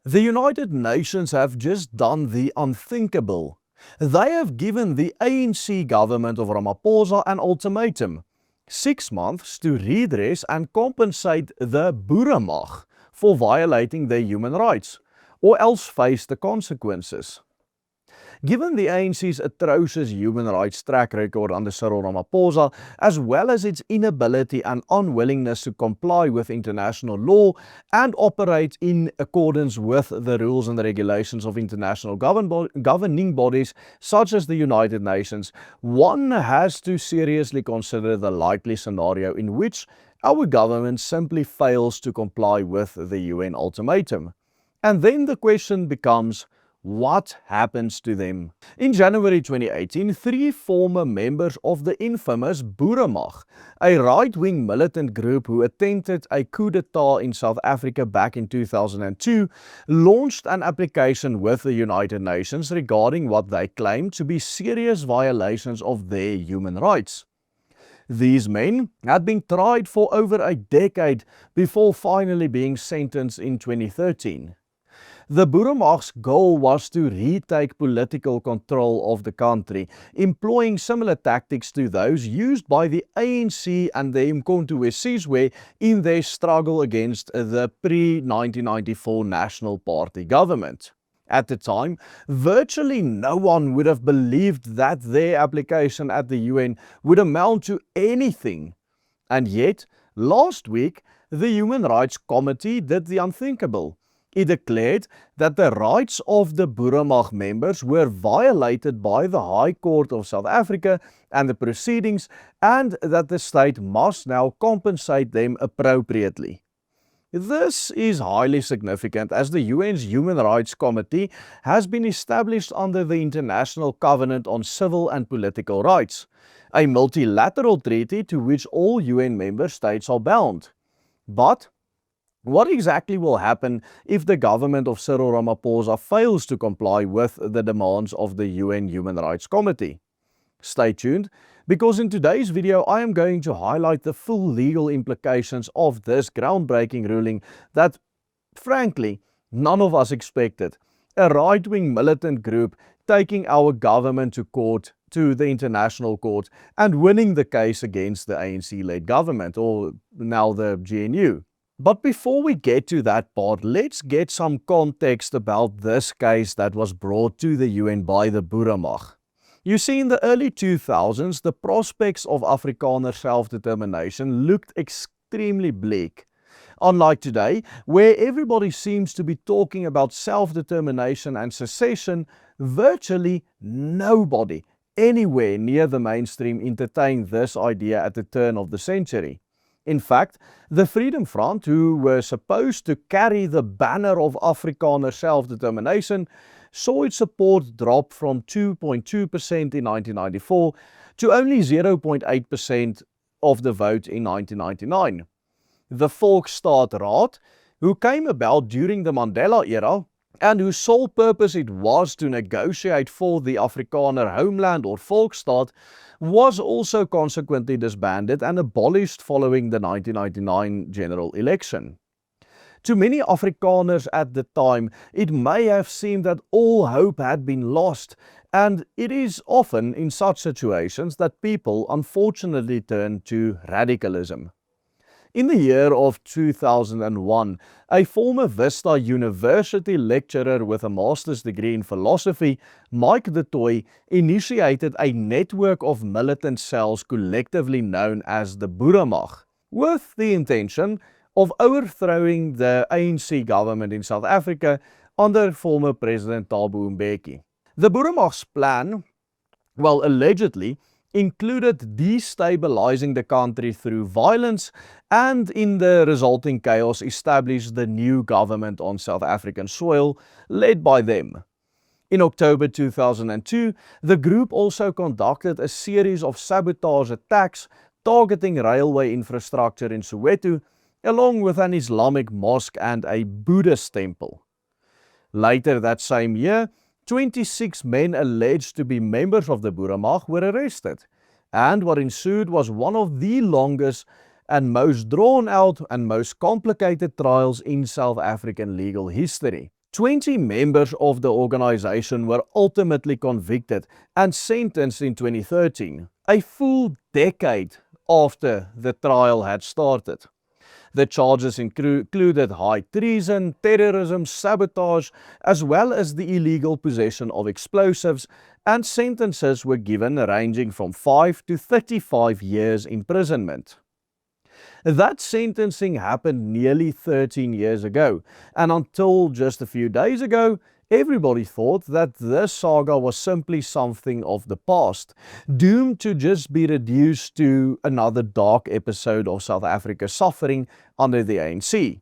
The United Nations have just done the unthinkable. They have given the ANC government of Ramaphosa an ultimatum: 6 months to redress and compensate the Boeramag for violating their human rights, or else face the consequences. Given the ANC's atrocious human rights track record under Cyril Ramaphosa, as well as its inability and unwillingness to comply with international law and operate in accordance with the rules and the regulations of international governing bodies such as the United Nations, one has to seriously consider the likely scenario in which our government simply fails to comply with the UN ultimatum. And then the question becomes, what happens to them? In January 2018, 3 former members of the infamous Boeramag, a right-wing militant group who attempted a coup d'etat in South Africa back in 2002, launched an application with the United Nations regarding what they claimed to be serious violations of their human rights. These men had been tried for over a decade before finally being sentenced in 2013. The Boeramag's goal was to retake political control of the country, employing similar tactics to those used by the ANC and the Umkhonto we Sizwe in their struggle against the pre-1994 National Party government. At the time, virtually no one would have believed that their application at the UN would amount to anything. And yet, last week, the Human Rights Committee did the unthinkable. It declared that the rights of the Boeramag members were violated by the High Court of South Africa and the proceedings, and that the state must now compensate them appropriately. This is highly significant as the UN's Human Rights Committee has been established under the International Covenant on Civil and Political Rights, a multilateral treaty to which all UN member states are bound. But what exactly will happen if the government of Cyril Ramaphosa fails to comply with the demands of the UN Human Rights Committee? Stay tuned, because in today's video I am going to highlight the full legal implications of this groundbreaking ruling that, frankly, none of us expected. A right-wing militant group taking our government to court, to the International Court, and winning the case against the ANC-led government, or now the GNU. But before we get to that part, let's get some context about this case that was brought to the UN by the Boeramag. You see, in the early 2000s, the prospects of Afrikaner self-determination looked extremely bleak. Unlike today, where everybody seems to be talking about self-determination and secession, virtually nobody anywhere near the mainstream entertained this idea at the turn of the century. In fact, the Freedom Front, who were supposed to carry the banner of Afrikaner self-determination, saw its support drop from 2.2% in 1994 to only 0.8% of the vote in 1999. The Volksstaat, who came about during the Mandela era, and whose sole purpose it was to negotiate for the Afrikaner homeland or Volksstaat, was also consequently disbanded and abolished following the 1999 general election. To many Afrikaners at the time, it may have seemed that all hope had been lost, and it is often in such situations that people unfortunately turn to radicalism. In the year of 2001, a former Vista University lecturer with a master's degree in philosophy, Mike du Toit, initiated a network of militant cells collectively known as the Boeramag, with the intention of overthrowing the ANC government in South Africa under former President Thabo Mbeki. The Boeramag's plan, allegedly, included destabilizing the country through violence and, in the resulting chaos, establish the new government on South African soil, led by them. In October 2002, the group also conducted a series of sabotage attacks targeting railway infrastructure in Soweto, along with an Islamic mosque and a Buddhist temple. Later that same year, 26 men alleged to be members of the Boeramag were arrested, and what ensued was one of the longest and most drawn out and most complicated trials in South African legal history. 20 members of the organization were ultimately convicted and sentenced in 2013, a full decade after the trial had started. The charges included high treason, terrorism, sabotage, as well as the illegal possession of explosives, and sentences were given ranging from 5 to 35 years imprisonment. That sentencing happened nearly 13 years ago, and until just a few days ago, everybody thought that this saga was simply something of the past, doomed to just be reduced to another dark episode of South Africa's suffering under the ANC.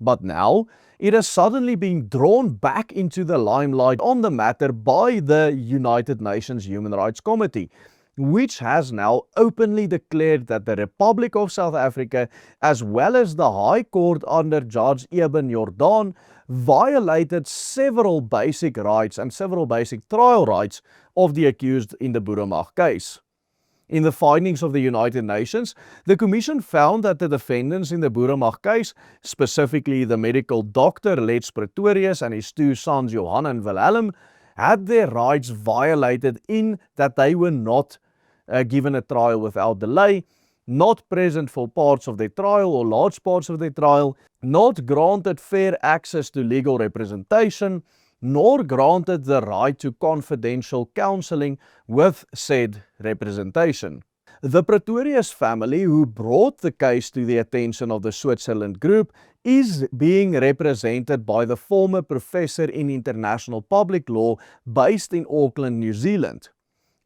But now, it has suddenly been drawn back into the limelight on the matter by the United Nations Human Rights Committee, which has now openly declared that the Republic of South Africa, as well as the High Court under Judge Eben Jordan, violated several basic rights and several basic trial rights of the accused in the Boeroe Mag case. In the findings of the United Nations, the Commission found that the defendants in the Boeroe Mag case, specifically the medical doctor Lets Pretorius and his two sons Johan and Wilhelm, had their rights violated in that they were not given a trial without delay, not present for parts of their trial or large parts of their trial, not granted fair access to legal representation, nor granted the right to confidential counseling with said representation. The Pretorius family, who brought the case to the attention of the Switzerland Group, is being represented by the former professor in international public law based in Auckland, New Zealand.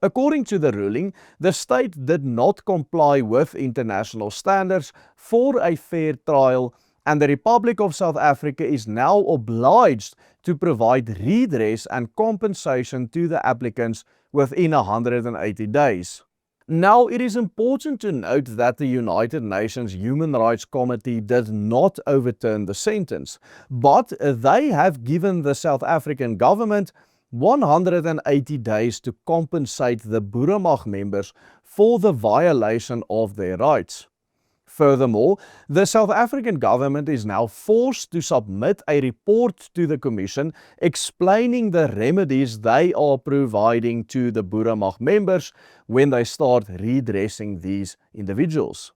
According to the ruling, the state did not comply with international standards for a fair trial, and the Republic of South Africa is now obliged to provide redress and compensation to the applicants within 180 days. Now, it is important to note that the United Nations Human Rights Committee did not overturn the sentence, but they have given the South African government 180 days to compensate the Boeroe Mag members for the violation of their rights. Furthermore, the South African government is now forced to submit a report to the Commission explaining the remedies they are providing to the Boeroe Mag members when they start redressing these individuals.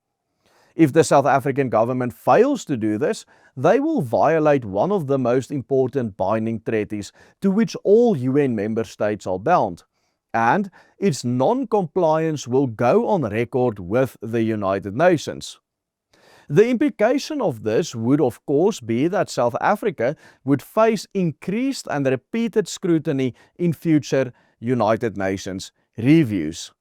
If the South African government fails to do this, they will violate one of the most important binding treaties to which all UN member states are bound, and its non-compliance will go on record with the United Nations. The implication of this would of course be that South Africa would face increased and repeated scrutiny in future United Nations reviews.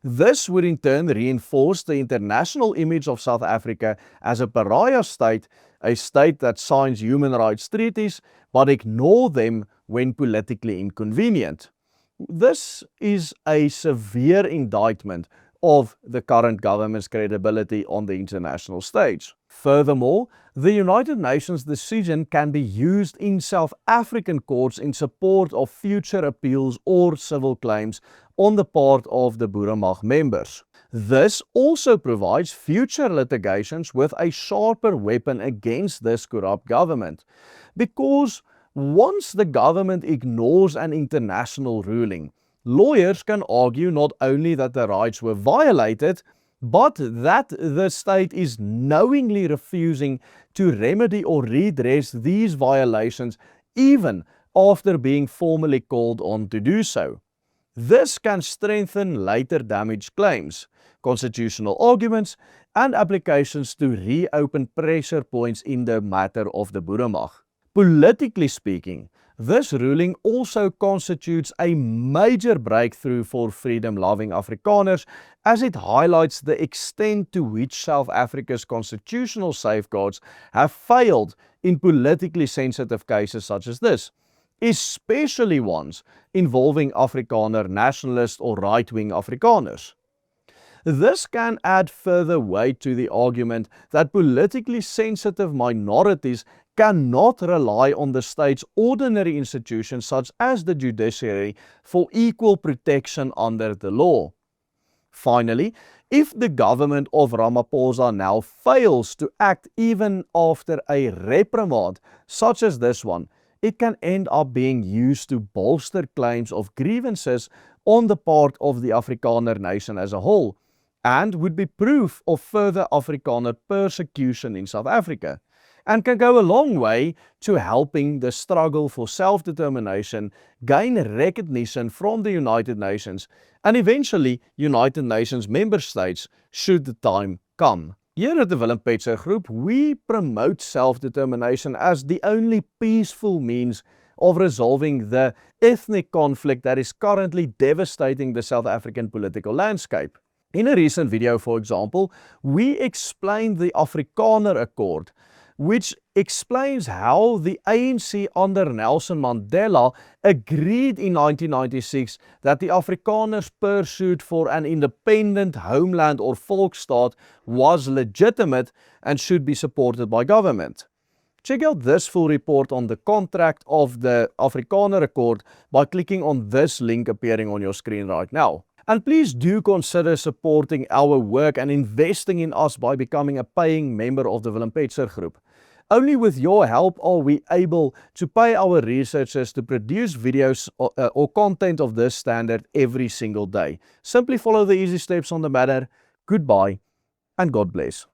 This would in turn reinforce the international image of South Africa as a pariah state, a state that signs human rights treaties but ignore them when politically inconvenient. This is a severe indictment of the current government's credibility on the international stage. Furthermore, the United Nations decision can be used in South African courts in support of future appeals or civil claims on the part of the Boeroe Mag members. This also provides future litigations with a sharper weapon against this corrupt government, because once the government ignores an international ruling, lawyers can argue not only that the rights were violated, but that the state is knowingly refusing to remedy or redress these violations even after being formally called on to do so. This can strengthen later damage claims, constitutional arguments, and applications to reopen pressure points in the matter of the Boeroe Mag. Politically speaking, this ruling also constitutes a major breakthrough for freedom-loving Afrikaners, as it highlights the extent to which South Africa's constitutional safeguards have failed in politically sensitive cases such as this, especially ones involving Afrikaner nationalist or right-wing Afrikaners. This can add further weight to the argument that politically sensitive minorities cannot rely on the state's ordinary institutions such as the judiciary for equal protection under the law. Finally, if the government of Ramaphosa now fails to act even after a reprimand such as this one, it can end up being used to bolster claims of grievances on the part of the Afrikaner nation as a whole, and would be proof of further Afrikaner persecution in South Africa, and can go a long way to helping the struggle for self-determination gain recognition from the United Nations and eventually United Nations member states should the time come. Here at the Willem Petzer Group, we promote self-determination as the only peaceful means of resolving the ethnic conflict that is currently devastating the South African political landscape. In a recent video, for example, we explained the Afrikaner Accord, which explains how the ANC under Nelson Mandela agreed in 1996 that the Afrikaners' pursuit for an independent homeland or volksstaat was legitimate and should be supported by government. Check out this full report on the contract of the Afrikaner Accord by clicking on this link appearing on your screen right now. And please do consider supporting our work and investing in us by becoming a paying member of the Willem Petzer Group. Only with your help are we able to pay our researchers to produce videos or content of this standard every single day. Simply follow the easy steps on the matter. Goodbye and God bless.